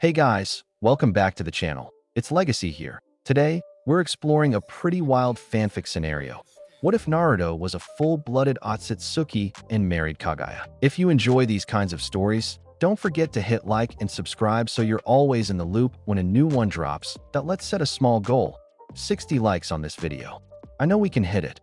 Hey guys, welcome back to the channel. It's Legacy here. Today, we're exploring a pretty wild fanfic scenario. What if Naruto was a full-blooded Otsutsuki and married Kaguya? If you enjoy these kinds of stories, don't forget to hit like and subscribe so you're always in the loop when a new one drops. Let's set a small goal. 60 likes on this video. I know we can hit it.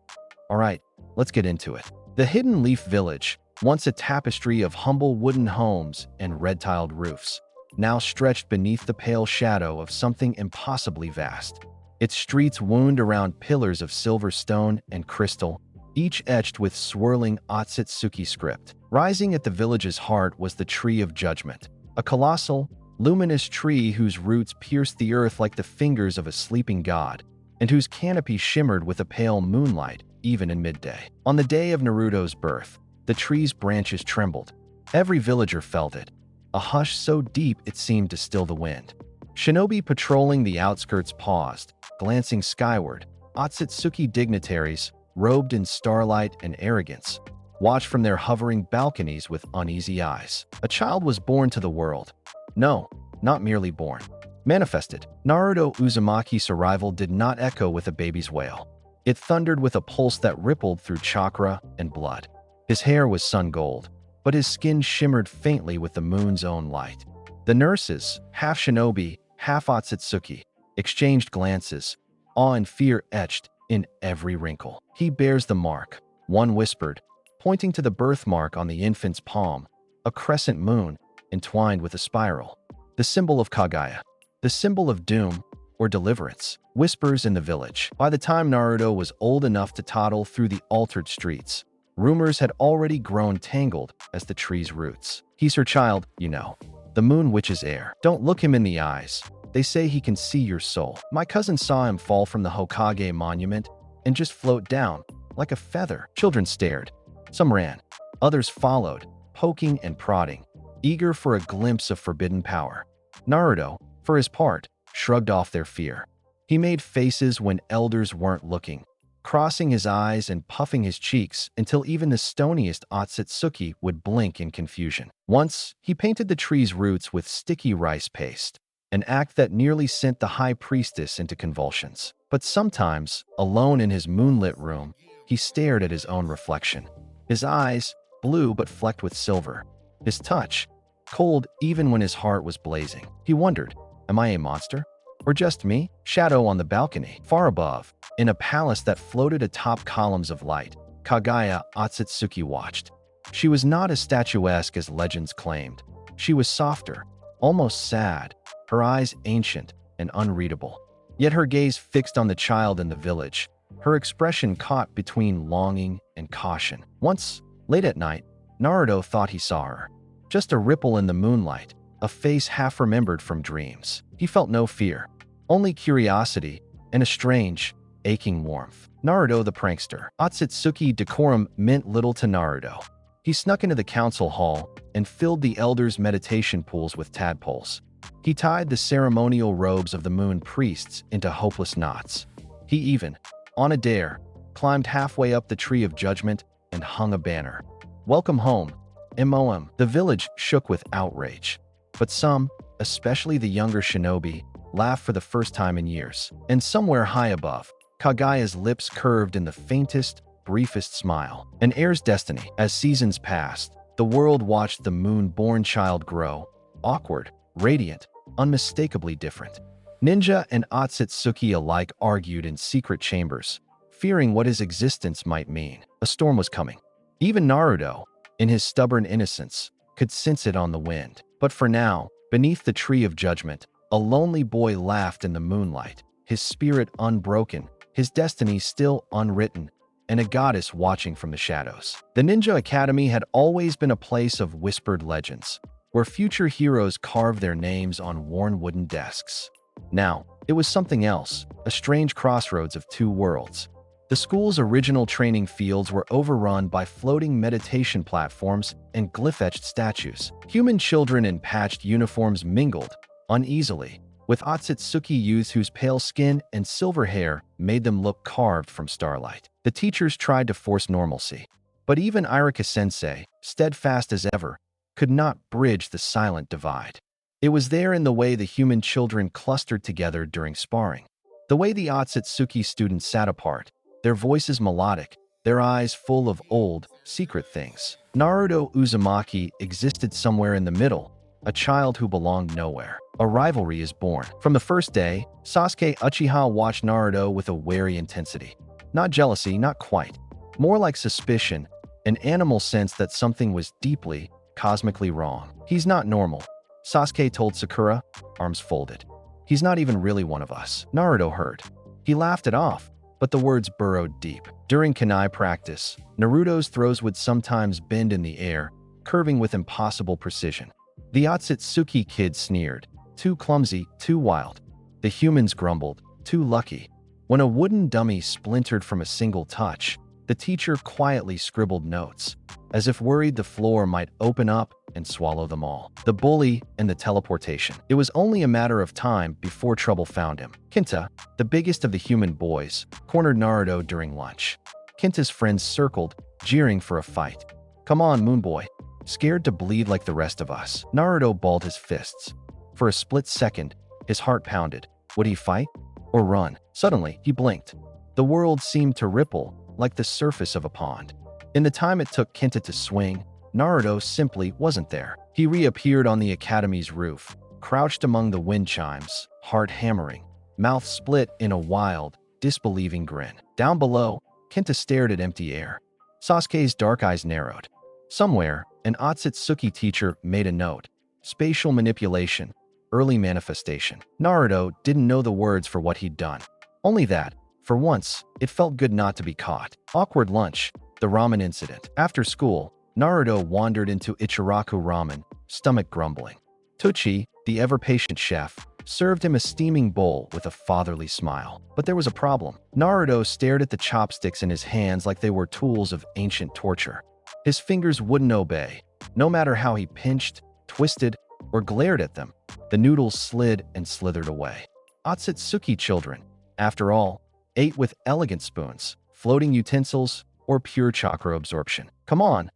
Alright, let's get into it. The Hidden Leaf Village, once a tapestry of humble wooden homes and red-tiled roofs, now stretched beneath the pale shadow of something impossibly vast. Its streets wound around pillars of silver stone and crystal, each etched with swirling Otsutsuki script. Rising at the village's heart was the Tree of Judgment, a colossal, luminous tree whose roots pierced the earth like the fingers of a sleeping god, and whose canopy shimmered with a pale moonlight, even in midday. On the day of Naruto's birth, the tree's branches trembled. Every villager felt it, a hush so deep it seemed to still the wind. Shinobi patrolling the outskirts paused, glancing skyward. Otsutsuki dignitaries, robed in starlight and arrogance, watched from their hovering balconies with uneasy eyes. A child was born to the world. No, not merely born. Manifested. Naruto Uzumaki's arrival did not echo with a baby's wail. It thundered with a pulse that rippled through chakra and blood. His hair was sun gold, but his skin shimmered faintly with the moon's own light. The nurses, half shinobi, half Otsutsuki, exchanged glances, awe and fear etched in every wrinkle. "He bears the mark," one whispered, pointing to the birthmark on the infant's palm, a crescent moon entwined with a spiral. "The symbol of Kaguya, the symbol of doom or deliverance." Whispers in the village. By the time Naruto was old enough to toddle through the altered streets, rumors had already grown tangled as the tree's roots. "He's her child, you know. The Moon Witch's heir. Don't look him in the eyes. They say he can see your soul. My cousin saw him fall from the Hokage monument and just float down, like a feather." Children stared. Some ran. Others followed, poking and prodding, eager for a glimpse of forbidden power. Naruto, for his part, shrugged off their fear. He made faces when elders weren't looking, crossing his eyes and puffing his cheeks until even the stoniest Otsutsuki would blink in confusion. Once, he painted the tree's roots with sticky rice paste, an act that nearly sent the high priestess into convulsions. But sometimes, alone in his moonlit room, he stared at his own reflection. His eyes, blue but flecked with silver. His touch, cold even when his heart was blazing. He wondered, am I a monster? Or just me? Shadow on the balcony. Far above, in a palace that floated atop columns of light, Kaguya Otsutsuki watched. She was not as statuesque as legends claimed. She was softer, almost sad, her eyes ancient and unreadable. Yet her gaze fixed on the child in the village, her expression caught between longing and caution. Once, late at night, Naruto thought he saw her. Just a ripple in the moonlight, a face half remembered from dreams. He felt no fear, only curiosity and a strange, aching warmth. Naruto the prankster. Otsutsuki decorum meant little to Naruto. He snuck into the council hall and filled the elders' meditation pools with tadpoles. He tied the ceremonial robes of the moon priests into hopeless knots. He even, on a dare, climbed halfway up the Tree of Judgment and hung a banner. "Welcome home, MOM." The village shook with outrage, but some, especially the younger shinobi, laughed for the first time in years. And somewhere high above, Kaguya's lips curved in the faintest, briefest smile. An heir's destiny. As seasons passed, the world watched the moon-born child grow, awkward, radiant, unmistakably different. Ninja and Otsutsuki alike argued in secret chambers, fearing what his existence might mean. A storm was coming. Even Naruto, in his stubborn innocence, could sense it on the wind. But for now, beneath the Tree of Judgment, a lonely boy laughed in the moonlight, his spirit unbroken, his destiny still unwritten, and a goddess watching from the shadows. The Ninja Academy had always been a place of whispered legends, where future heroes carved their names on worn wooden desks. Now, it was something else, a strange crossroads of two worlds. The school's original training fields were overrun by floating meditation platforms and glyph-etched statues. Human children in patched uniforms mingled, uneasily, with Otsutsuki youths whose pale skin and silver hair made them look carved from starlight. The teachers tried to force normalcy, but even Irika-sensei, steadfast as ever, could not bridge the silent divide. It was there in the way the human children clustered together during sparring. The way the Otsutsuki students sat apart, their voices melodic, their eyes full of old, secret things. Naruto Uzumaki existed somewhere in the middle, a child who belonged nowhere. A rivalry is born. From the first day, Sasuke Uchiha watched Naruto with a wary intensity. Not jealousy, not quite. More like suspicion, an animal sense that something was deeply, cosmically wrong. He's not normal, Sasuke told Sakura, arms folded. He's not even really one of us. Naruto heard. He laughed it off, but the words burrowed deep. During kunai practice, Naruto's throws would sometimes bend in the air, curving with impossible precision. The Otsutsuki kids sneered. Too clumsy, too wild. The humans grumbled. Too lucky. When a wooden dummy splintered from a single touch, the teacher quietly scribbled notes, as if worried the floor might open up and swallow them all. The bully and the teleportation. It was only a matter of time before trouble found him. Kinta, the biggest of the human boys, cornered Naruto during lunch. Kinta's friends circled, jeering for a fight. Come on, Moon Boy. Scared to bleed like the rest of us. Naruto balled his fists. For a split second, his heart pounded. Would he fight or run? Suddenly, he blinked. The world seemed to ripple, like the surface of a pond. In the time it took Kinta to swing, Naruto simply wasn't there. He reappeared on the academy's roof, crouched among the wind chimes, heart hammering, mouth split in a wild, disbelieving grin. Down below, Kinta stared at empty air. Sasuke's dark eyes narrowed. Somewhere, an Otsutsuki teacher made a note. Spatial manipulation, early manifestation. Naruto didn't know the words for what he'd done. Only that, for once, it felt good not to be caught. Awkward lunch, the ramen incident. After school, Naruto wandered into Ichiraku Ramen, stomach grumbling. Tucci, the ever-patient chef, served him a steaming bowl with a fatherly smile. But there was a problem. Naruto stared at the chopsticks in his hands like they were tools of ancient torture. His fingers wouldn't obey. No matter how he pinched, twisted, or glared at them, the noodles slid and slithered away. Otsutsuki children, after all, ate with elegant spoons, floating utensils, or pure chakra absorption. Come on,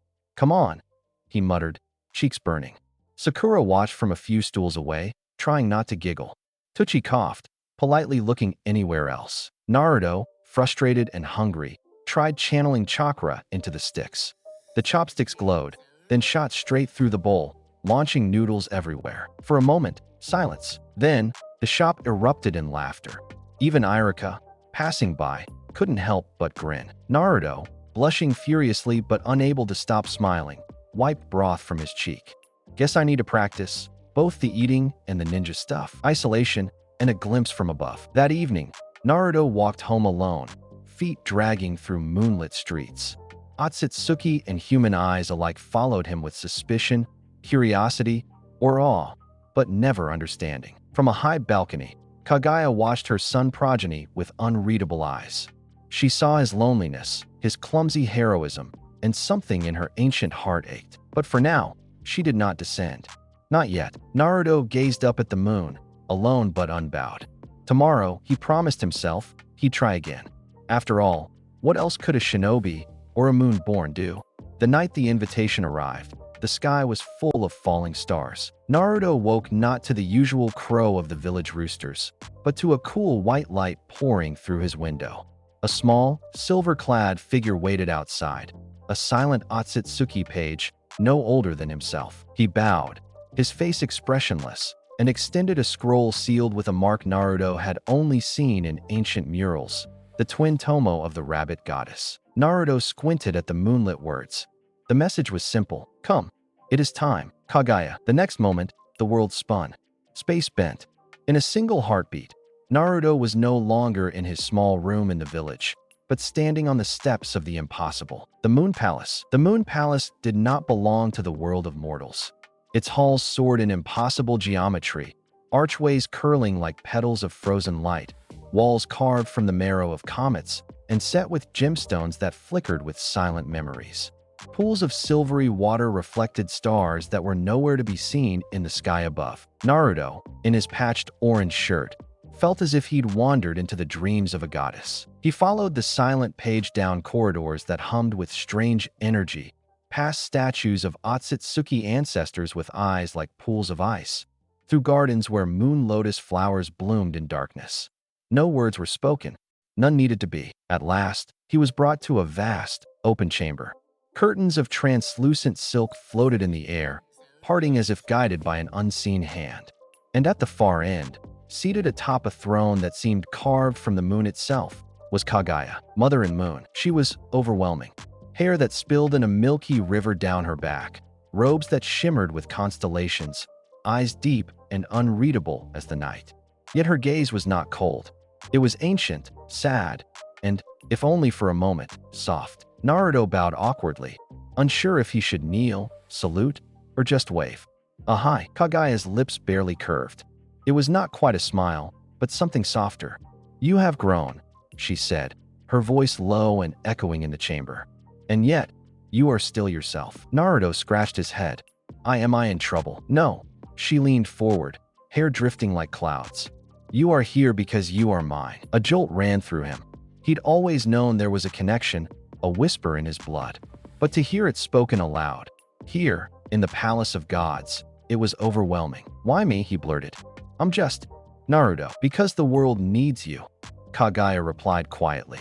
he muttered, cheeks burning. Sakura watched from a few stools away, trying not to giggle. Tucci coughed, politely looking anywhere else. Naruto, frustrated and hungry, tried channeling chakra into the sticks. The chopsticks glowed, then shot straight through the bowl, launching noodles everywhere. For a moment, silence. Then, the shop erupted in laughter. Even Irika, passing by, couldn't help but grin. Naruto, blushing furiously but unable to stop smiling, wiped broth from his cheek. Guess I need to practice both the eating and the ninja stuff. Isolation and a glimpse from above. That evening, Naruto walked home alone, feet dragging through moonlit streets. Otsutsuki and human eyes alike followed him with suspicion, curiosity, or awe, but never understanding. From a high balcony, Kaguya watched her son progeny with unreadable eyes. She saw his loneliness, his clumsy heroism, and something in her ancient heart ached. But for now, she did not descend. Not yet. Naruto gazed up at the moon, alone but unbowed. Tomorrow, he promised himself, he'd try again. After all, what else could a shinobi or a moon-born do? The night the invitation arrived, the sky was full of falling stars. Naruto woke not to the usual crow of the village roosters, but to a cool white light pouring through his window. A small, silver-clad figure waited outside, a silent Otsutsuki page, no older than himself. He bowed, his face expressionless, and extended a scroll sealed with a mark Naruto had only seen in ancient murals, the twin tomo of the rabbit goddess. Naruto squinted at the moonlit words. The message was simple. Come. It is time. Kaguya. The next moment, the world spun. Space bent. In a single heartbeat, Naruto was no longer in his small room in the village, but standing on the steps of the impossible. The Moon Palace. The Moon Palace did not belong to the world of mortals. Its halls soared in impossible geometry, archways curling like petals of frozen light, walls carved from the marrow of comets, and set with gemstones that flickered with silent memories. Pools of silvery water reflected stars that were nowhere to be seen in the sky above. Naruto, in his patched orange shirt, felt as if he'd wandered into the dreams of a goddess. He followed the silent page-down corridors that hummed with strange energy, past statues of Otsutsuki ancestors with eyes like pools of ice, through gardens where moon lotus flowers bloomed in darkness. No words were spoken. None needed to be. At last, he was brought to a vast, open chamber. Curtains of translucent silk floated in the air, parting as if guided by an unseen hand. And at the far end, seated atop a throne that seemed carved from the moon itself, was Kaguya, mother and moon. She was overwhelming. Hair that spilled in a milky river down her back, robes that shimmered with constellations, eyes deep and unreadable as the night. Yet her gaze was not cold. It was ancient, sad, and, if only for a moment, soft. Naruto bowed awkwardly, unsure if he should kneel, salute, or just wave. Hi. Kaguya's lips barely curved. It was not quite a smile, but something softer. You have grown, she said, her voice low and echoing in the chamber. And yet, you are still yourself. Naruto scratched his head. Am I in trouble? No. She leaned forward, hair drifting like clouds. You are here because you are mine. A jolt ran through him. He'd always known there was a connection, a whisper in his blood. But to hear it spoken aloud, here, in the Palace of Gods, it was overwhelming. Why me? He blurted. I'm just Naruto. Because the world needs you, Kaguya replied quietly.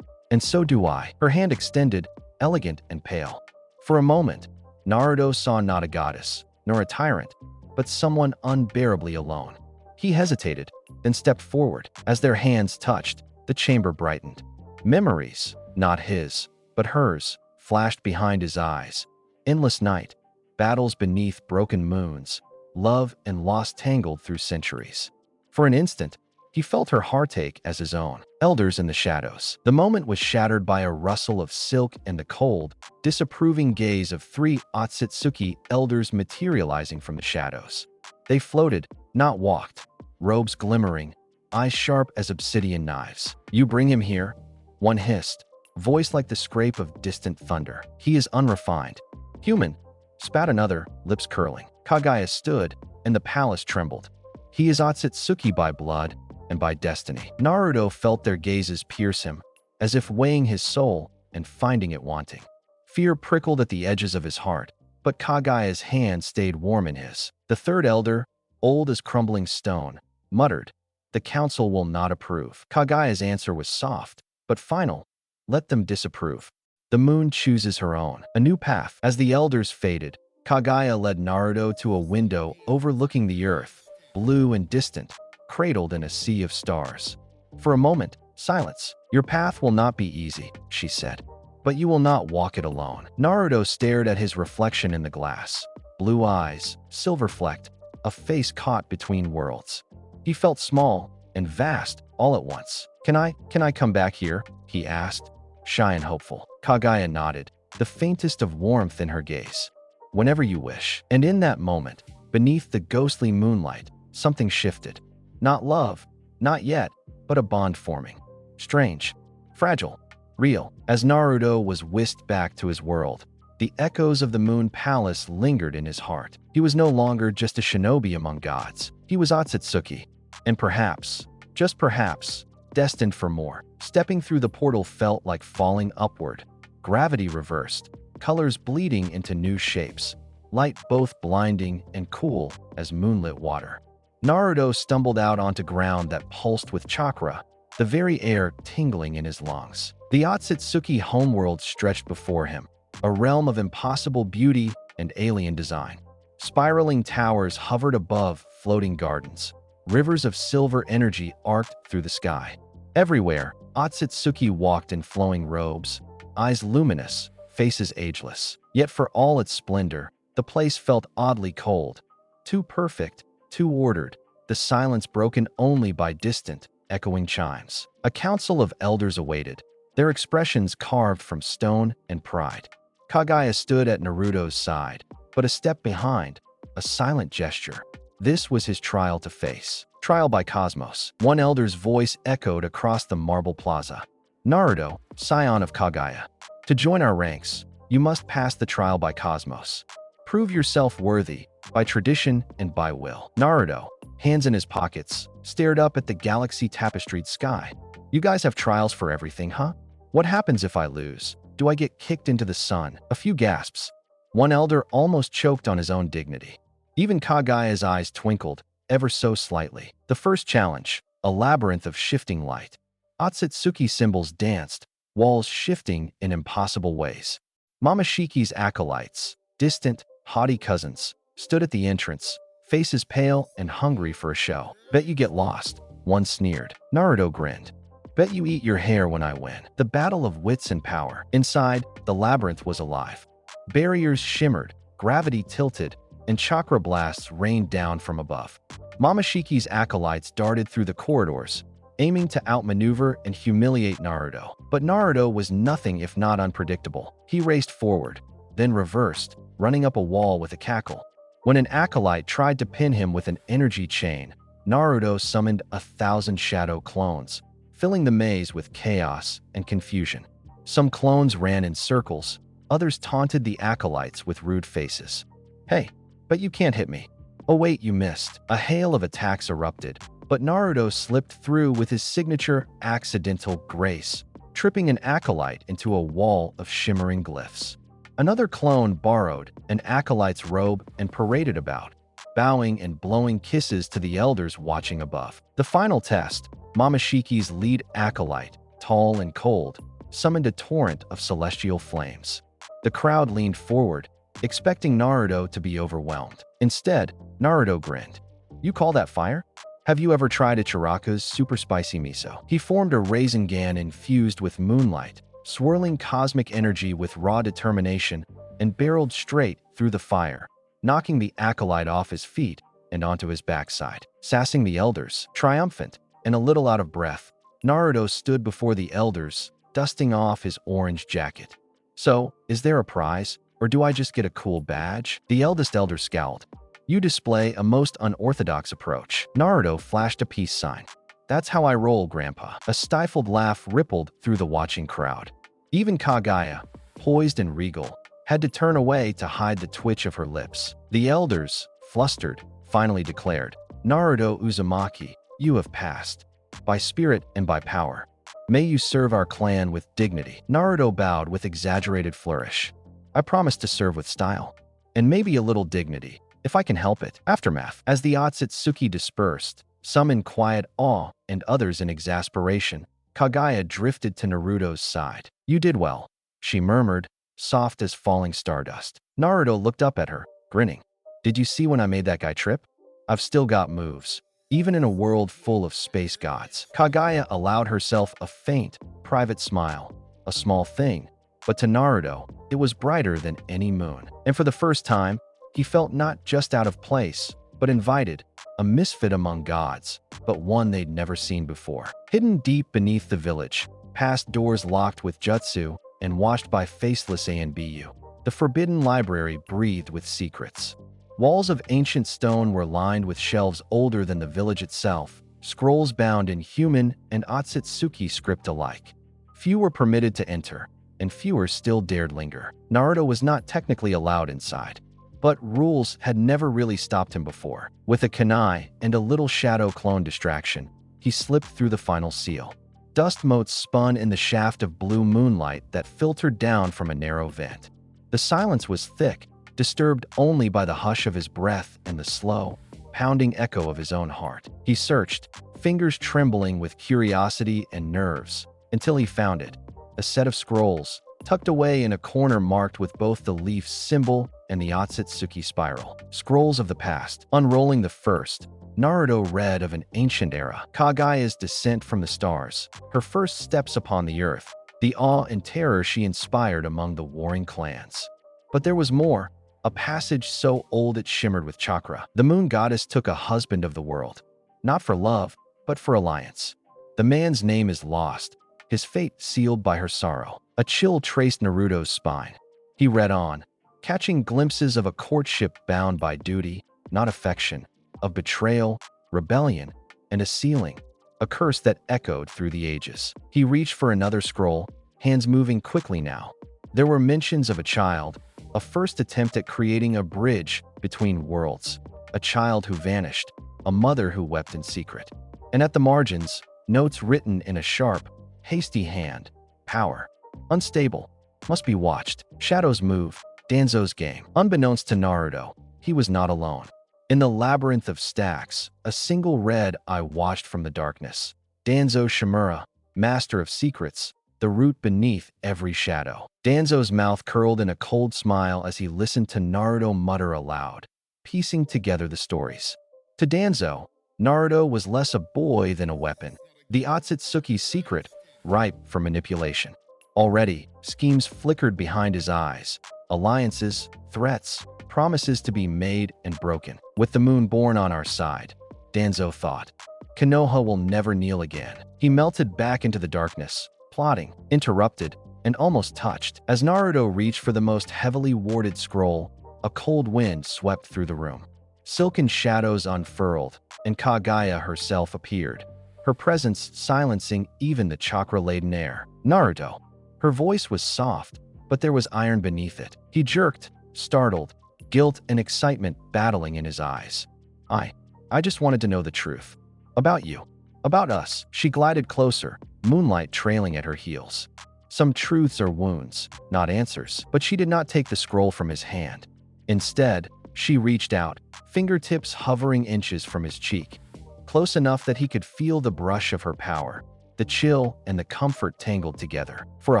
And so do I. Her hand extended, elegant and pale. For a moment, Naruto saw not a goddess, nor a tyrant, but someone unbearably alone. He hesitated, then stepped forward. As their hands touched, the chamber brightened. Memories, not his, but hers, flashed behind his eyes. Endless night, battles beneath broken moons, love and loss tangled through centuries. For an instant, he felt her heartache as his own. Elders in the shadows. The moment was shattered by a rustle of silk and the cold, disapproving gaze of 3 Otsutsuki elders materializing from the shadows. They floated, not walked, robes glimmering, eyes sharp as obsidian knives. You bring him here? One hissed, voice like the scrape of distant thunder. He is unrefined. Human, spat another, lips curling. Kaguya stood, and the palace trembled. He is Otsutsuki by blood and by destiny. Naruto felt their gazes pierce him, as if weighing his soul and finding it wanting. Fear prickled at the edges of his heart, but Kaguya's hand stayed warm in his. The third elder, old as crumbling stone, muttered, "The council will not approve." Kaguya's answer was soft, but final. Let them disapprove. The moon chooses her own, a new path. As the elders faded, Kaguya led Naruto to a window overlooking the earth, blue and distant, cradled in a sea of stars. For a moment, silence. Your path will not be easy, she said, but you will not walk it alone. Naruto stared at his reflection in the glass. Blue eyes, silver flecked, a face caught between worlds. He felt small and vast all at once. Can I come back here? He asked, shy and hopeful. Kaguya nodded, the faintest of warmth in her gaze. Whenever you wish. And in that moment, beneath the ghostly moonlight, something shifted. Not love, not yet, but a bond forming. Strange, fragile, real. As Naruto was whisked back to his world, the echoes of the Moon Palace lingered in his heart. He was no longer just a shinobi among gods. He was Otsutsuki, and perhaps, just perhaps, destined for more. Stepping through the portal felt like falling upward. Gravity reversed, colors bleeding into new shapes, light both blinding and cool as moonlit water. Naruto stumbled out onto ground that pulsed with chakra, the very air tingling in his lungs. The Otsutsuki homeworld stretched before him, a realm of impossible beauty and alien design. Spiraling towers hovered above floating gardens. Rivers of silver energy arced through the sky. Everywhere, Otsutsuki walked in flowing robes, eyes luminous, faces ageless. Yet for all its splendor, the place felt oddly cold. Too perfect, too ordered, the silence broken only by distant, echoing chimes. A council of elders awaited, their expressions carved from stone and pride. Kaguya stood at Naruto's side, but a step behind, a silent gesture. This was his trial to face. Trial by Cosmos. One elder's voice echoed across the marble plaza. Naruto, scion of Kaguya. To join our ranks, you must pass the trial by Cosmos. Prove yourself worthy, by tradition and by will. Naruto, hands in his pockets, stared up at the galaxy-tapestried sky. You guys have trials for everything, huh? What happens if I lose? Do I get kicked into the sun? A few gasps. One elder almost choked on his own dignity. Even Kaguya's eyes twinkled, ever so slightly. The first challenge, a labyrinth of shifting light. Otsutsuki symbols danced, walls shifting in impossible ways. Mamoshiki's acolytes, distant, haughty cousins, stood at the entrance, faces pale and hungry for a show. Bet you get lost, one sneered. Naruto grinned. Bet you eat your hair when I win. The battle of wits and power. Inside, the labyrinth was alive. Barriers shimmered, gravity tilted, and chakra blasts rained down from above. Mamoshiki's acolytes darted through the corridors, aiming to outmaneuver and humiliate Naruto. But Naruto was nothing if not unpredictable. He raced forward, then reversed, running up a wall with a cackle. When an acolyte tried to pin him with an energy chain, Naruto summoned 1,000 shadow clones, filling the maze with chaos and confusion. Some clones ran in circles, others taunted the acolytes with rude faces. Hey, but you can't hit me. Oh wait, you missed. A hail of attacks erupted, but Naruto slipped through with his signature accidental grace, tripping an acolyte into a wall of shimmering glyphs. Another clone borrowed an acolyte's robe and paraded about, bowing and blowing kisses to the elders watching above. The final test, Mamoshiki's lead acolyte, tall and cold, summoned a torrent of celestial flames. The crowd leaned forward, expecting Naruto to be overwhelmed. Instead, Naruto grinned. You call that fire? Have you ever tried Ichiraku's super spicy miso? He formed a Rasengan infused with moonlight, swirling cosmic energy with raw determination, and barreled straight through the fire, knocking the acolyte off his feet and onto his backside. Sassing the elders, triumphant and a little out of breath, Naruto stood before the elders, dusting off his orange jacket. So, is there a prize, or do I just get a cool badge? The eldest elder scowled. You display a most unorthodox approach. Naruto flashed a peace sign. That's how I roll, Grandpa. A stifled laugh rippled through the watching crowd. Even Kaguya, poised and regal, had to turn away to hide the twitch of her lips. The elders, flustered, finally declared, Naruto Uzumaki, you have passed. By spirit and by power. May you serve our clan with dignity. Naruto bowed with exaggerated flourish. I promise to serve with style. And maybe a little dignity, if I can help it. Aftermath. As the Otsutsuki dispersed, some in quiet awe and others in exasperation, Kaguya drifted to Naruto's side. You did well, she murmured, soft as falling stardust. Naruto looked up at her, grinning. Did you see when I made that guy trip? I've still got moves, even in a world full of space gods. Kaguya allowed herself a faint, private smile, a small thing, but to Naruto, it was brighter than any moon. And for the first time, he felt not just out of place, but invited, a misfit among gods, but one they'd never seen before. Hidden deep beneath the village, past doors locked with jutsu and watched by faceless ANBU, the forbidden library breathed with secrets. Walls of ancient stone were lined with shelves older than the village itself, scrolls bound in human and Otsutsuki script alike. Few were permitted to enter, and fewer still dared linger. Naruto was not technically allowed inside, but rules had never really stopped him before. With a kunai and a little shadow clone distraction, he slipped through the final seal. Dust motes spun in the shaft of blue moonlight that filtered down from a narrow vent. The silence was thick, disturbed only by the hush of his breath and the slow, pounding echo of his own heart. He searched, fingers trembling with curiosity and nerves, until he found it. A set of scrolls, tucked away in a corner marked with both the leaf symbol and the Otsutsuki spiral. Scrolls of the past. Unrolling the first, Naruto read of an ancient era, Kaguya's descent from the stars, her first steps upon the earth, the awe and terror she inspired among the warring clans. But there was more, a passage so old it shimmered with chakra. The moon goddess took a husband of the world, not for love, but for alliance. The man's name is lost, his fate sealed by her sorrow. A chill traced Naruto's spine. He read on, catching glimpses of a courtship bound by duty, not affection, of betrayal, rebellion, and a sealing, a curse that echoed through the ages. He reached for another scroll, hands moving quickly now. There were mentions of a child, a first attempt at creating a bridge between worlds, a child who vanished, a mother who wept in secret. And at the margins, notes written in a sharp, hasty hand. Power. Unstable. Must be watched. Shadows move. Danzo's game. Unbeknownst to Naruto, he was not alone. In the labyrinth of stacks, a single red eye watched from the darkness. Danzo Shimura, master of secrets, the root beneath every shadow. Danzo's mouth curled in a cold smile as he listened to Naruto mutter aloud, piecing together the stories. To Danzo, Naruto was less a boy than a weapon. The Otsutsuki's secret, ripe for manipulation. Already, schemes flickered behind his eyes. Alliances, threats, promises to be made and broken. With the moon born on our side, Danzo thought, Konoha will never kneel again. He melted back into the darkness, plotting, interrupted, and almost touched. As Naruto reached for the most heavily warded scroll, a cold wind swept through the room. Silken shadows unfurled, and Kaguya herself appeared, her presence silencing even the chakra-laden air. Naruto. Her voice was soft, but there was iron beneath it. He jerked, startled, guilt and excitement battling in his eyes. I just wanted to know the truth. About you. About us. She glided closer, moonlight trailing at her heels. Some truths are wounds, not answers. But she did not take the scroll from his hand. Instead, she reached out, fingertips hovering inches from his cheek, close enough that he could feel the brush of her power. The chill and the comfort tangled together. For a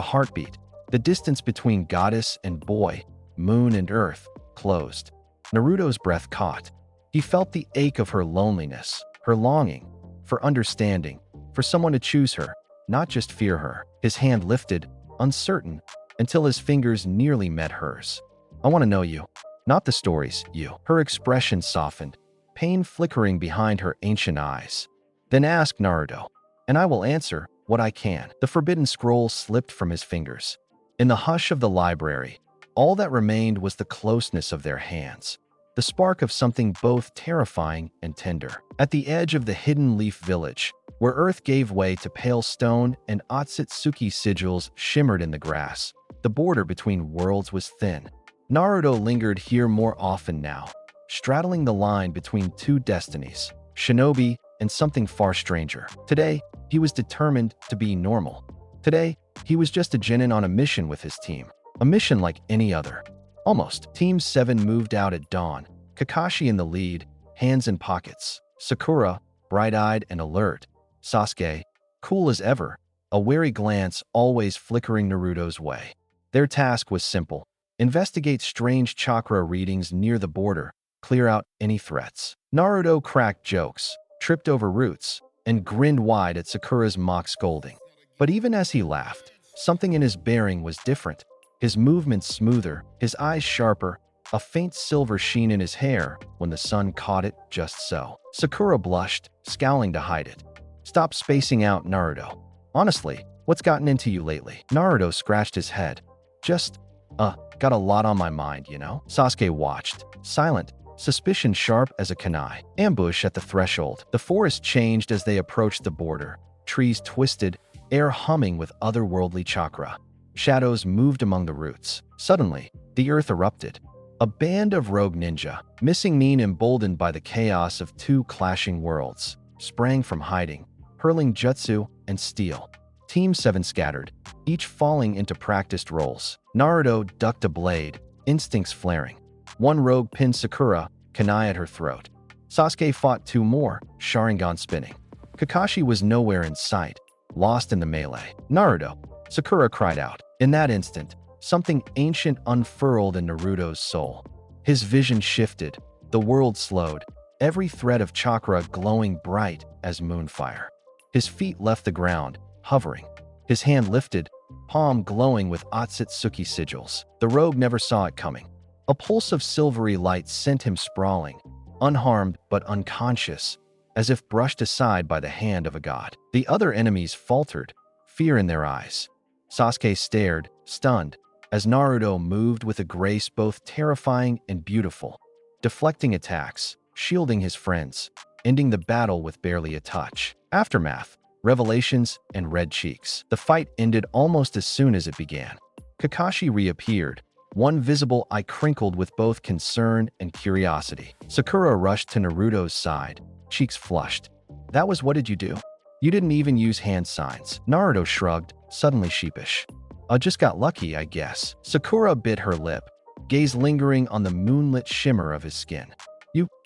heartbeat, the distance between goddess and boy, moon and earth, closed. Naruto's breath caught. He felt the ache of her loneliness, her longing, for understanding, for someone to choose her, not just fear her. His hand lifted, uncertain, until his fingers nearly met hers. I want to know you. Not the stories, you. Her expression softened, pain flickering behind her ancient eyes. Then ask Naruto, and I will answer what I can. The forbidden scroll slipped from his fingers. In the hush of the library, all that remained was the closeness of their hands, the spark of something both terrifying and tender. At the edge of the Hidden Leaf Village, where earth gave way to pale stone and Otsutsuki sigils shimmered in the grass, the border between worlds was thin. Naruto lingered here more often now, straddling the line between two destinies, shinobi and something far stranger. Today, he was determined to be normal. Today, he was just a genin on a mission with his team. A mission like any other. Almost. Team 7 moved out at dawn, Kakashi in the lead, hands in pockets. Sakura, bright-eyed and alert. Sasuke, cool as ever, a wary glance always flickering Naruto's way. Their task was simple. Investigate strange chakra readings near the border, clear out any threats. Naruto cracked jokes, tripped over roots, and grinned wide at Sakura's mock scolding. But even as he laughed, something in his bearing was different. His movements smoother, his eyes sharper, a faint silver sheen in his hair when the sun caught it just so. Sakura blushed, scowling to hide it. Stop spacing out, Naruto. Honestly, what's gotten into you lately? Naruto scratched his head. Just, got a lot on my mind, you know? Sasuke watched, silent, suspicion sharp as a kunai. Ambush at the threshold. The forest changed as they approached the border. Trees twisted, air humming with otherworldly chakra. Shadows moved among the roots. Suddenly, the earth erupted. A band of rogue ninja, missing mean emboldened by the chaos of two clashing worlds, sprang from hiding, hurling jutsu and steel. Team 7 scattered, each falling into practiced roles. Naruto ducked a blade, instincts flaring. One rogue pinned Sakura, kunai at her throat. Sasuke fought two more, Sharingan spinning. Kakashi was nowhere in sight, lost in the melee. Naruto, Sakura cried out. In that instant, something ancient unfurled in Naruto's soul. His vision shifted, the world slowed, every thread of chakra glowing bright as moonfire. His feet left the ground, hovering. His hand lifted, palm glowing with Otsutsuki sigils. The rogue never saw it coming. A pulse of silvery light sent him sprawling, unharmed but unconscious, as if brushed aside by the hand of a god. The other enemies faltered, fear in their eyes. Sasuke stared, stunned, as Naruto moved with a grace both terrifying and beautiful, deflecting attacks, shielding his friends, ending the battle with barely a touch. Aftermath, revelations, and red cheeks. The fight ended almost as soon as it began. Kakashi reappeared, one visible eye crinkled with both concern and curiosity. Sakura rushed to Naruto's side, cheeks flushed. That was what did you do? You didn't even use hand signs. Naruto shrugged, suddenly sheepish. I just got lucky, I guess. Sakura bit her lip, gaze lingering on the moonlit shimmer of his skin.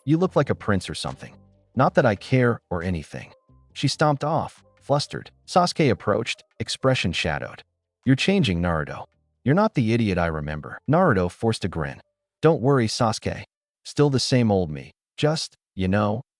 You look like a prince or something. Not that I care or anything." She stomped off, flustered. Sasuke approached, expression shadowed. "You're changing, Naruto. You're not the idiot I remember." Naruto forced a grin. "Don't worry, Sasuke. Still the same old me. Just,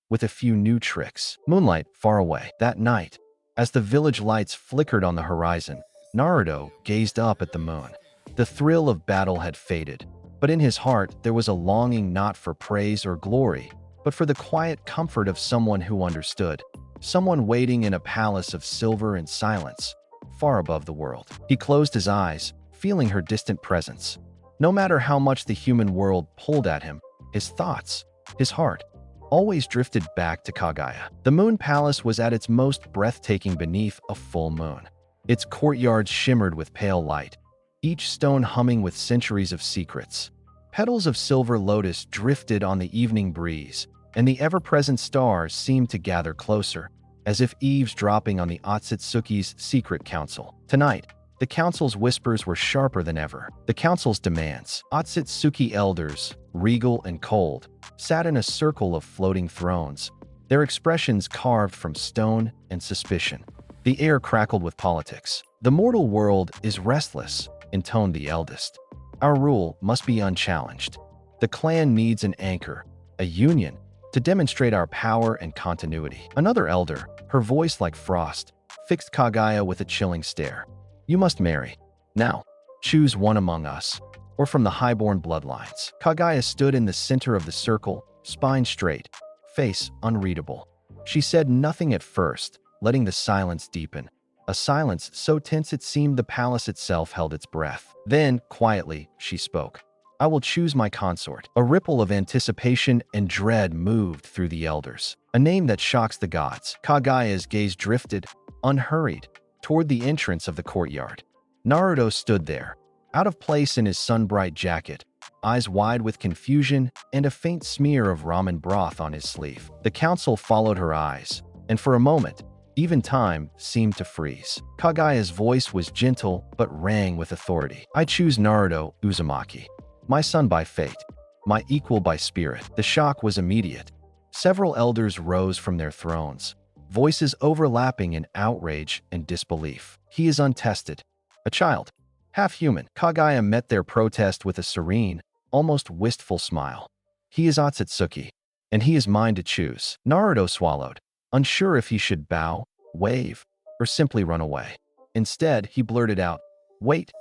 with a few new tricks." Moonlight, far away. That night, as the village lights flickered on the horizon, Naruto gazed up at the moon. The thrill of battle had faded, but in his heart there was a longing not for praise or glory, but for the quiet comfort of someone who understood. Someone waiting in a palace of silver and silence, far above the world. He closed his eyes, feeling her distant presence. No matter how much the human world pulled at him, his thoughts, his heart, always drifted back to Kaguya. The Moon Palace was at its most breathtaking beneath a full moon. Its courtyards shimmered with pale light, each stone humming with centuries of secrets. Petals of silver lotus drifted on the evening breeze, and the ever-present stars seemed to gather closer, as if eavesdropping on the Otsutsuki's secret council. Tonight, the council's whispers were sharper than ever. The council's demands. Otsutsuki elders, regal and cold, sat in a circle of floating thrones, their expressions carved from stone and suspicion. The air crackled with politics. "The mortal world is restless," intoned the eldest. "Our rule must be unchallenged. The clan needs an anchor, a union, to demonstrate our power and continuity." Another elder, her voice like frost, fixed Kaguya with a chilling stare. "You must marry. Now, choose one among us, or from the highborn bloodlines." Kaguya stood in the center of the circle, spine straight, face unreadable. She said nothing at first, letting the silence deepen. A silence so tense it seemed the palace itself held its breath. Then, quietly, she spoke. "I will choose my consort." A ripple of anticipation and dread moved through the elders. "A name that shocks the gods." Kaguya's gaze drifted, unhurried, toward the entrance of the courtyard. Naruto stood there, out of place in his sun-bright jacket, eyes wide with confusion and a faint smear of ramen broth on his sleeve. The council followed her eyes, and for a moment, even time seemed to freeze. Kaguya's voice was gentle but rang with authority. "I choose Naruto Uzumaki, my son by fate, my equal by spirit." The shock was immediate. Several elders rose from their thrones, voices overlapping in outrage and disbelief. "He is untested, a child, half human." Kaguya met their protest with a serene, almost wistful smile. "He is Otsutsuki, and he is mine to choose." Naruto swallowed, unsure if he should bow, wave, or simply run away. Instead, he blurted out, "Wait,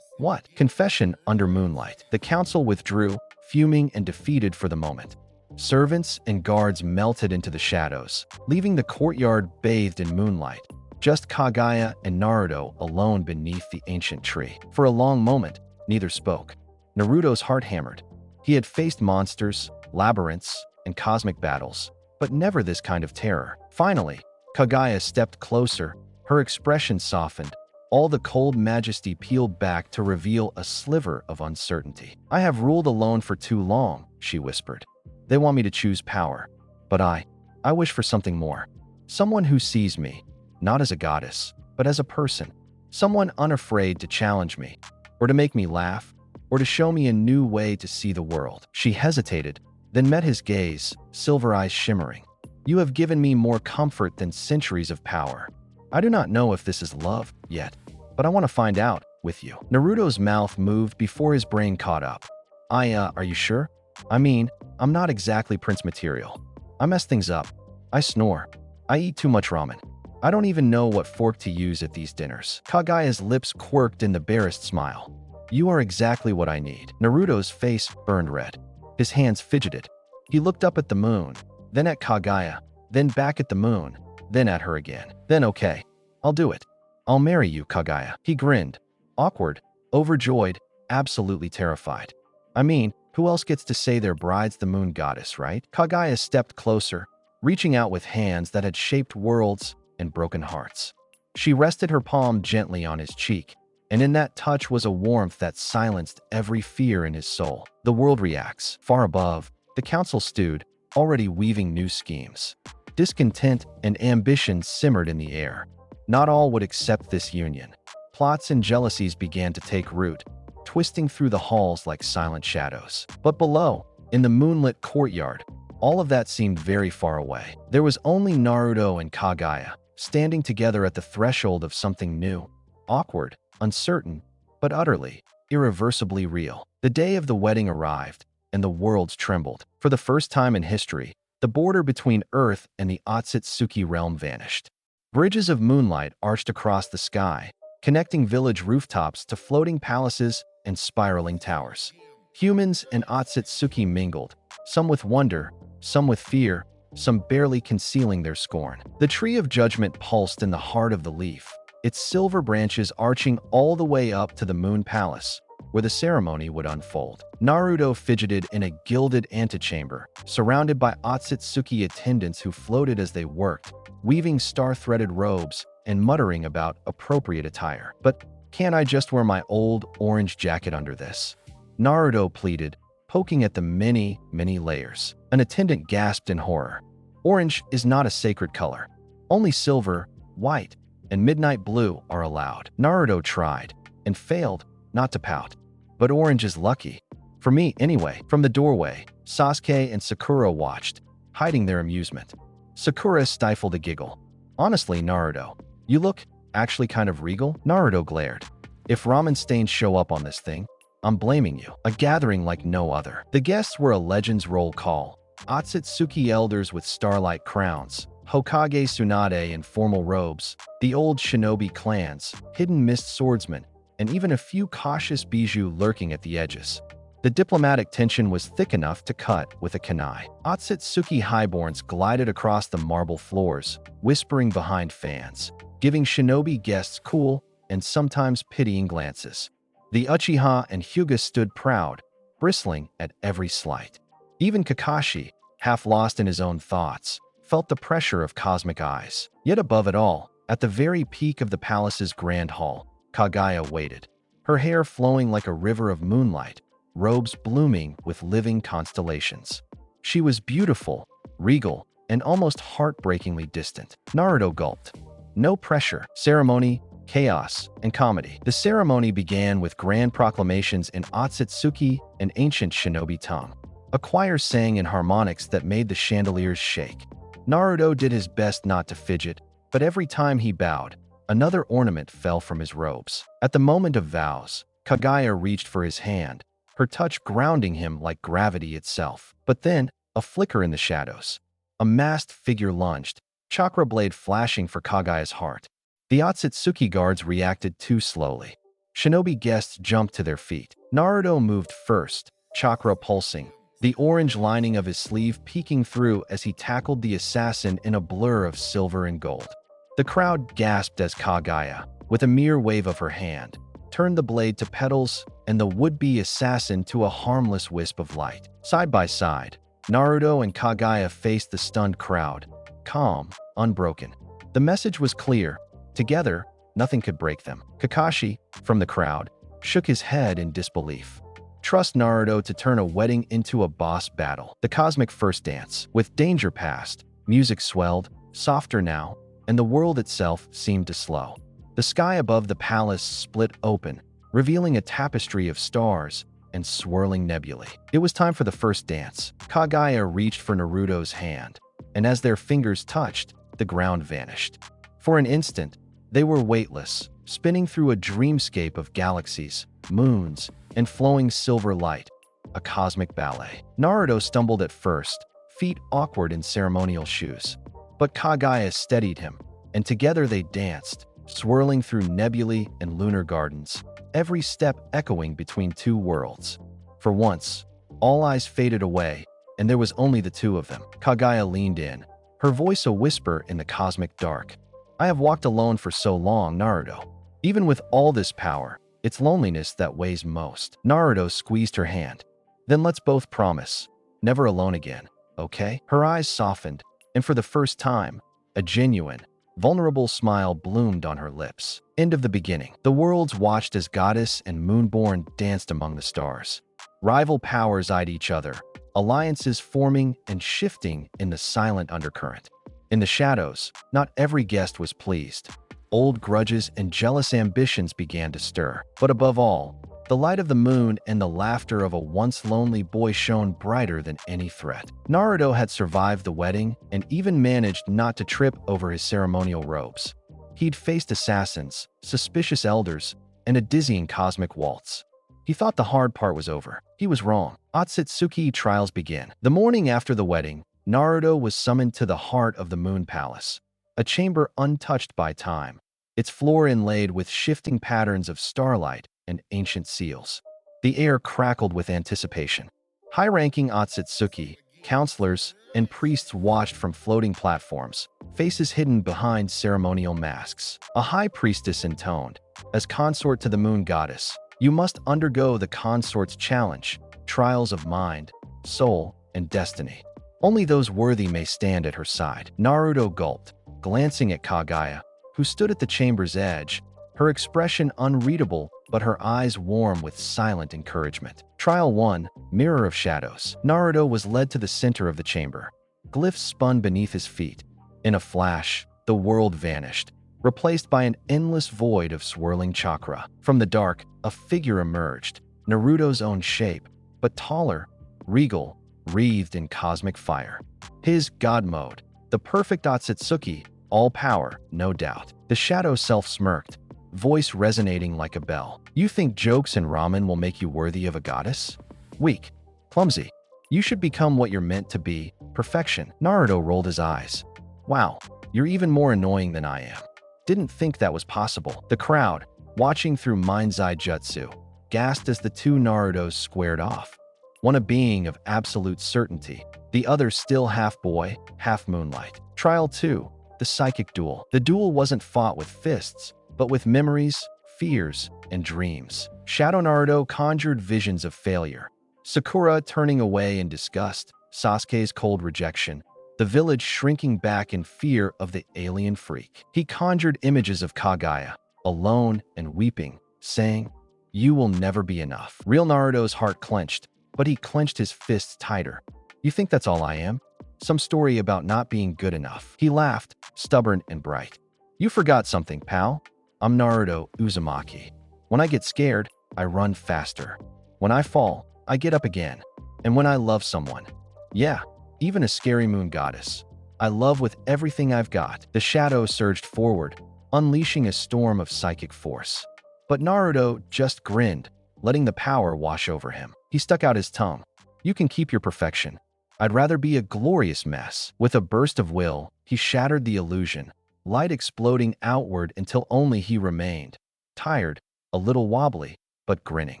what?" Confession under moonlight. The council withdrew, fuming and defeated for the moment. Servants and guards melted into the shadows, leaving the courtyard bathed in moonlight. Just Kaguya and Naruto alone beneath the ancient tree. For a long moment, neither spoke. Naruto's heart hammered. He had faced monsters, labyrinths, and cosmic battles, but never this kind of terror. Finally, Kaguya stepped closer, her expression softened, all the cold majesty peeled back to reveal a sliver of uncertainty. "I have ruled alone for too long," she whispered. "They want me to choose power, but I wish for something more. Someone who sees me, not as a goddess, but as a person. Someone unafraid to challenge me, or to make me laugh, or to show me a new way to see the world." She hesitated, then met his gaze, silver eyes shimmering. "You have given me more comfort than centuries of power. I do not know if this is love yet, but I want to find out with you." Naruto's mouth moved before his brain caught up. Are you sure? I mean, I'm not exactly prince material. I mess things up. I snore. I eat too much ramen. I don't even know what fork to use at these dinners." Kaguya's lips quirked in the barest smile. "You are exactly what I need." Naruto's face burned red. His hands fidgeted. He looked up at the moon, then at Kaguya, then back at the moon, then at her again. "Then okay, I'll do it. I'll marry you, Kaguya." He grinned, awkward, overjoyed, absolutely terrified. "I mean, who else gets to say their bride's the moon goddess, right?" Kaguya stepped closer, reaching out with hands that had shaped worlds and broken hearts. She rested her palm gently on his cheek, and in that touch was a warmth that silenced every fear in his soul. The world reacts. Far above, the council stewed, already weaving new schemes. Discontent and ambition simmered in the air. Not all would accept this union. Plots and jealousies began to take root, twisting through the halls like silent shadows. But below, in the moonlit courtyard, All of that seemed very far away. There was only Naruto and Kaguya, standing together at the threshold of something new, awkward, uncertain, but utterly, irreversibly real. The day of the wedding arrived, and the worlds trembled. For the first time in history, the border between Earth and the Otsutsuki realm vanished. Bridges of moonlight arched across the sky, connecting village rooftops to floating palaces and spiraling towers. Humans and Otsutsuki mingled, some with wonder, some with fear, some barely concealing their scorn. The tree of judgment pulsed in the heart of the leaf, its silver branches arching all the way up to the moon palace, where the ceremony would unfold. Naruto fidgeted in a gilded antechamber, surrounded by Otsutsuki attendants who floated as they worked, weaving star-threaded robes and muttering about appropriate attire. "But can't I just wear my old orange jacket under this?" Naruto pleaded, poking at the many, many layers. An attendant gasped in horror. "Orange is not a sacred color. Only silver, white, and midnight blue are allowed." Naruto tried, and failed, not to pout. "But orange is lucky. For me, anyway." From the doorway, Sasuke and Sakura watched, hiding their amusement. Sakura stifled a giggle. "Honestly, Naruto, you look actually kind of regal." Naruto glared. "If ramen stains show up on this thing, I'm blaming you." A gathering like no other. The guests were a legend's roll call. Otsutsuki elders with starlight crowns, Hokage Tsunade in formal robes, the old shinobi clans, hidden mist swordsmen, and even a few cautious bijou lurking at the edges. The diplomatic tension was thick enough to cut with a kunai. Otsutsuki highborns glided across the marble floors, whispering behind fans, giving shinobi guests cool and sometimes pitying glances. The Uchiha and Hyuga stood proud, bristling at every slight. Even Kakashi, half lost in his own thoughts, felt the pressure of cosmic eyes. Yet above it all, at the very peak of the palace's grand hall, Kaguya waited, her hair flowing like a river of moonlight, robes blooming with living constellations. She was beautiful, regal, and almost heartbreakingly distant. Naruto gulped. No pressure, ceremony, chaos, and comedy. The ceremony began with grand proclamations in Otsutsuki, an ancient shinobi tongue. A choir sang in harmonics that made the chandeliers shake. Naruto did his best not to fidget, but every time he bowed, another ornament fell from his robes. At the moment of vows, Kaguya reached for his hand, her touch grounding him like gravity itself. But then, a flicker in the shadows. A masked figure lunged, chakra blade flashing for Kaguya's heart. The Otsutsuki guards reacted too slowly. Shinobi guests jumped to their feet. Naruto moved first, chakra pulsing, the orange lining of his sleeve peeking through as he tackled the assassin in a blur of silver and gold. The crowd gasped as Kaguya, with a mere wave of her hand, turned the blade to petals and the would-be assassin to a harmless wisp of light. Side by side, Naruto and Kaguya faced the stunned crowd, calm, unbroken. The message was clear. Together, nothing could break them. Kakashi, from the crowd, shook his head in disbelief. Trust Naruto to turn a wedding into a boss battle. The cosmic first dance. With danger past, music swelled, softer now, and the world itself seemed to slow. The sky above the palace split open, revealing a tapestry of stars and swirling nebulae. It was time for the first dance. Kaguya reached for Naruto's hand, and as their fingers touched, the ground vanished. For an instant, they were weightless, spinning through a dreamscape of galaxies, moons, and flowing silver light, a cosmic ballet. Naruto stumbled at first, feet awkward in ceremonial shoes. But Kaguya steadied him, and together they danced, swirling through nebulae and lunar gardens, every step echoing between two worlds. For once, all eyes faded away, and there was only the two of them. Kaguya leaned in, her voice a whisper in the cosmic dark. "I have walked alone for so long, Naruto. Even with all this power, it's loneliness that weighs most." Naruto squeezed her hand. "Then let's both promise, never alone again, okay?" Her eyes softened, and for the first time, a genuine, vulnerable smile bloomed on her lips. End of the beginning. The worlds watched as Goddess and Moonborn danced among the stars. Rival powers eyed each other, alliances forming and shifting in the silent undercurrent. In the shadows, not every guest was pleased. Old grudges and jealous ambitions began to stir. But above all, The light of the moon and the laughter of a once lonely boy shone brighter than any threat. Naruto had survived the wedding and even managed not to trip over his ceremonial robes. He'd faced assassins, suspicious elders, and a dizzying cosmic waltz. He thought the hard part was over. He was wrong. Otsutsuki trials began. The morning after the wedding, Naruto was summoned to the heart of the Moon Palace, a chamber untouched by time, its floor inlaid with shifting patterns of starlight and ancient seals. The air crackled with anticipation. High-ranking Otsutsuki, counselors, and priests watched from floating platforms, faces hidden behind ceremonial masks. A high priestess intoned, "As consort to the moon goddess, you must undergo the consort's challenge, trials of mind, soul, and destiny. Only those worthy may stand at her side." Naruto gulped, glancing at Kaguya, who stood at the chamber's edge, her expression unreadable but her eyes warm with silent encouragement. Trial 1, Mirror of Shadows. Naruto was led to the center of the chamber. Glyphs spun beneath his feet. In a flash, the world vanished, replaced by an endless void of swirling chakra. From the dark, a figure emerged, Naruto's own shape, but taller, regal, wreathed in cosmic fire. His god mode, the perfect Otsutsuki, all power, no doubt. The shadow self smirked, voice resonating like a bell. "You think jokes and ramen will make you worthy of a goddess? Weak, clumsy. You should become what you're meant to be, perfection." Naruto rolled his eyes. "Wow, you're even more annoying than I am. Didn't think that was possible." The crowd, watching through mind's eye jutsu, gasped as the two Narutos squared off. One a being of absolute certainty, the other still half boy, half moonlight. Trial 2, the psychic duel. The duel wasn't fought with fists, but with memories, fears, and dreams. Shadow Naruto conjured visions of failure, Sakura turning away in disgust, Sasuke's cold rejection, the village shrinking back in fear of the alien freak. He conjured images of Kaguya, alone and weeping, saying, "You will never be enough." Real Naruto's heart clenched, but he clenched his fists tighter. "You think that's all I am? Some story about not being good enough." He laughed, stubborn and bright. "You forgot something, pal. I'm Naruto Uzumaki. When I get scared, I run faster. When I fall, I get up again. And when I love someone, yeah, even a scary moon goddess, I love with everything I've got." The shadow surged forward, unleashing a storm of psychic force. But Naruto just grinned, letting the power wash over him. He stuck out his tongue. "You can keep your perfection. I'd rather be a glorious mess." With a burst of will, he shattered the illusion, light exploding outward until only he remained, tired, a little wobbly, but grinning.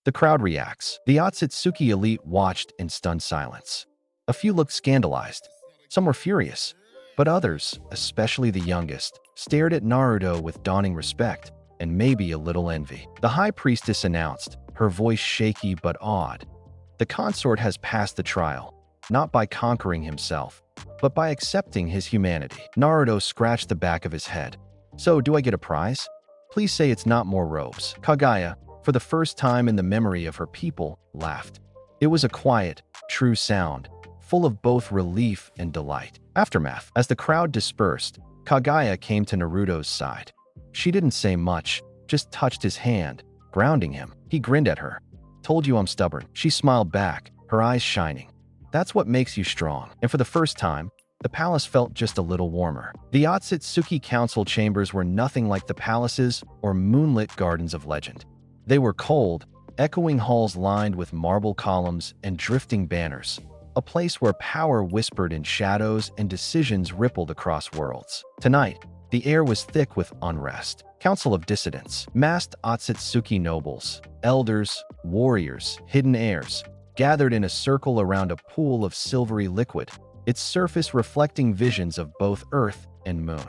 The crowd reacts. The Otsutsuki elite watched in stunned silence. A few looked scandalized. Some were furious, but others, especially the youngest, stared at Naruto with dawning respect and maybe a little envy. The high priestess announced, her voice shaky but awed, "The consort has passed the trial, not by conquering himself, but by accepting his humanity." Naruto scratched the back of his head. "So, do I get a prize? Please say it's not more robes." Kaguya, for the first time in the memory of her people, laughed. It was a quiet, true sound, full of both relief and delight. Aftermath. As the crowd dispersed, Kaguya came to Naruto's side. She didn't say much, just touched his hand, grounding him. He grinned at her. "Told you I'm stubborn." She smiled back, her eyes shining. "That's what makes you strong." And for the first time, the palace felt just a little warmer. The Otsutsuki council chambers were nothing like the palaces or moonlit gardens of legend. They were cold, echoing halls lined with marble columns and drifting banners, a place where power whispered in shadows and decisions rippled across worlds. Tonight, the air was thick with unrest. Council of Dissidents, masked Otsutsuki nobles, elders, warriors, hidden heirs, gathered in a circle around a pool of silvery liquid, its surface reflecting visions of both Earth and Moon.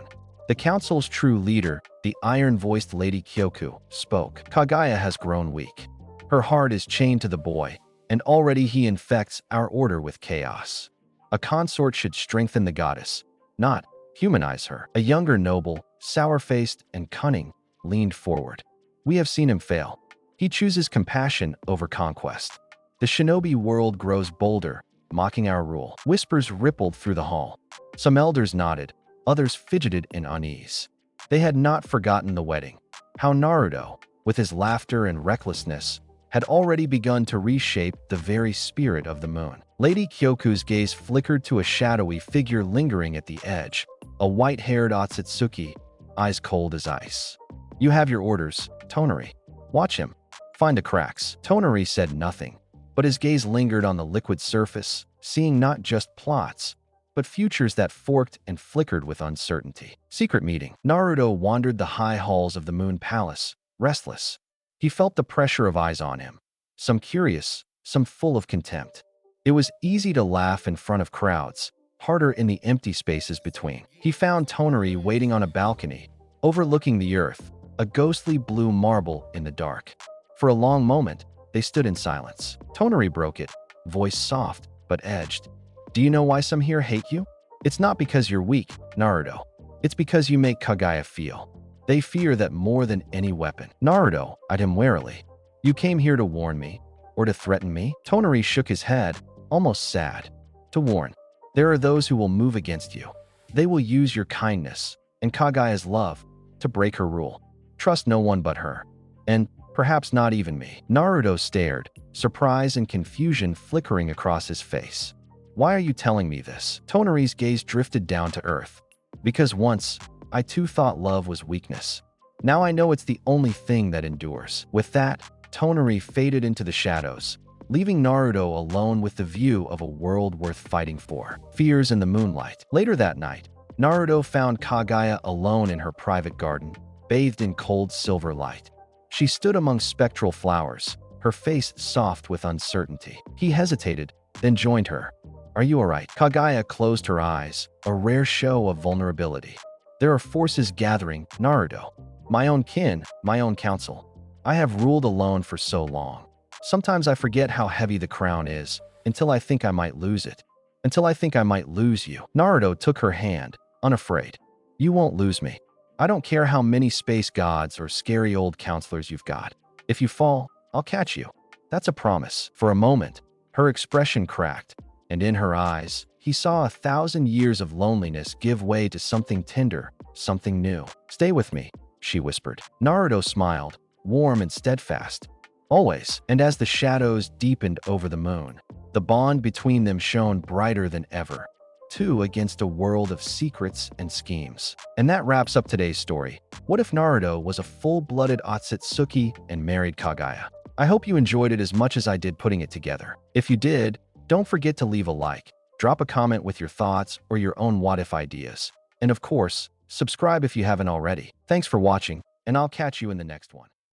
The council's true leader, the iron-voiced Lady Kyoku, spoke. "Kaguya has grown weak. Her heart is chained to the boy, and already he infects our order with chaos. A consort should strengthen the goddess, not humanize her." A younger noble, sour-faced and cunning, leaned forward. "We have seen him fail. He chooses compassion over conquest. The shinobi world grows bolder, mocking our rule." Whispers rippled through the hall. Some elders nodded, others fidgeted in unease. They had not forgotten the wedding. How Naruto, with his laughter and recklessness, had already begun to reshape the very spirit of the moon. Lady Kyoku's gaze flickered to a shadowy figure lingering at the edge, a white-haired Otsutsuki, eyes cold as ice. "You have your orders, Tonari. Watch him. Find the cracks." Tonari said nothing, but his gaze lingered on the liquid surface, seeing not just plots, but futures that forked and flickered with uncertainty. Secret meeting. Naruto wandered the high halls of the Moon Palace, restless. He felt the pressure of eyes on him, some curious, some full of contempt. It was easy to laugh in front of crowds, harder in the empty spaces between. He found Tonari waiting on a balcony, overlooking the earth, a ghostly blue marble in the dark. For a long moment, they stood in silence. Tonari broke it, voice soft but edged. "Do you know why some here hate you? It's not because you're weak, Naruto. It's because you make Kaguya feel. They fear that more than any weapon." Naruto eyed him warily. "You came here to warn me, or to threaten me?" Tonari shook his head, almost sad. "To warn. There are those who will move against you. They will use your kindness and Kaguya's love to break her rule. Trust no one but her. And perhaps not even me." Naruto stared, surprise and confusion flickering across his face. "Why are you telling me this?" Tonari's gaze drifted down to earth. "Because once, I too thought love was weakness. Now I know it's the only thing that endures." With that, Tonari faded into the shadows, leaving Naruto alone with the view of a world worth fighting for. Fears in the moonlight. Later that night, Naruto found Kaguya alone in her private garden, bathed in cold silver light. She stood among spectral flowers, her face soft with uncertainty. He hesitated, then joined her. "Are you all right?" Kaguya closed her eyes, a rare show of vulnerability. "There are forces gathering, Naruto. My own kin, my own counsel. I have ruled alone for so long. Sometimes I forget how heavy the crown is, until I think I might lose it. Until I think I might lose you." Naruto took her hand, unafraid. "You won't lose me. I don't care how many space gods or scary old counselors you've got. If you fall, I'll catch you. That's a promise." For a moment, her expression cracked, and in her eyes, he saw 1,000 years of loneliness give way to something tender, something new. "Stay with me," she whispered. Naruto smiled, warm and steadfast. "Always." And as the shadows deepened over the moon, the bond between them shone brighter than ever. Two against a world of secrets and schemes. And that wraps up today's story. What if Naruto was a full-blooded Otsutsuki and married Kaguya? I hope you enjoyed it as much as I did putting it together. If you did, don't forget to leave a like, drop a comment with your thoughts or your own what-if ideas. And of course, subscribe if you haven't already. Thanks for watching, and I'll catch you in the next one.